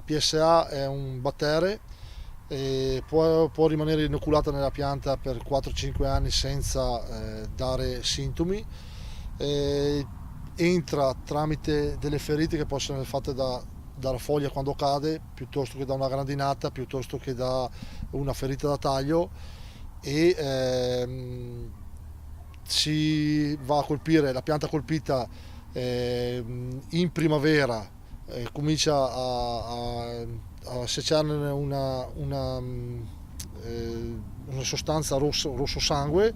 PSA è un battere e può rimanere inoculata nella pianta per 4-5 anni senza dare sintomi. Eh, Entra tramite delle ferite che possono essere fatte dalla foglia quando cade, piuttosto che da una grandinata, piuttosto che da una ferita da taglio, e si va a colpire la pianta colpita in primavera, comincia a secciarne una sostanza rosso sangue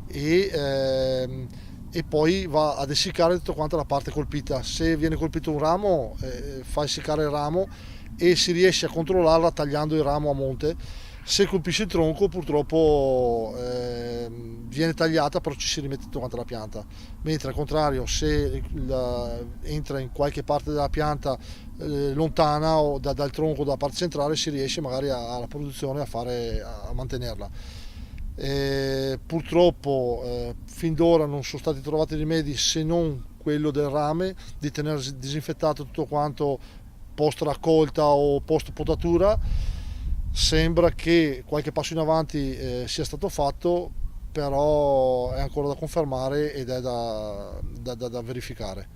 e, e poi va ad essiccare tutta quanta la parte colpita. Se viene colpito un ramo, fa essiccare il ramo e si riesce a controllarla tagliando il ramo a monte. Se colpisce il tronco, purtroppo viene tagliata, però ci si rimette tutta quanta la pianta. Mentre al contrario, se entra in qualche parte della pianta lontana o dal tronco, dalla parte centrale, si riesce magari alla produzione a mantenerla. Purtroppo fin d'ora non sono stati trovati rimedi, se non quello del rame, di tenere disinfettato tutto quanto post raccolta o post potatura. Sembra che qualche passo in avanti sia stato fatto, però è ancora da confermare ed è da verificare.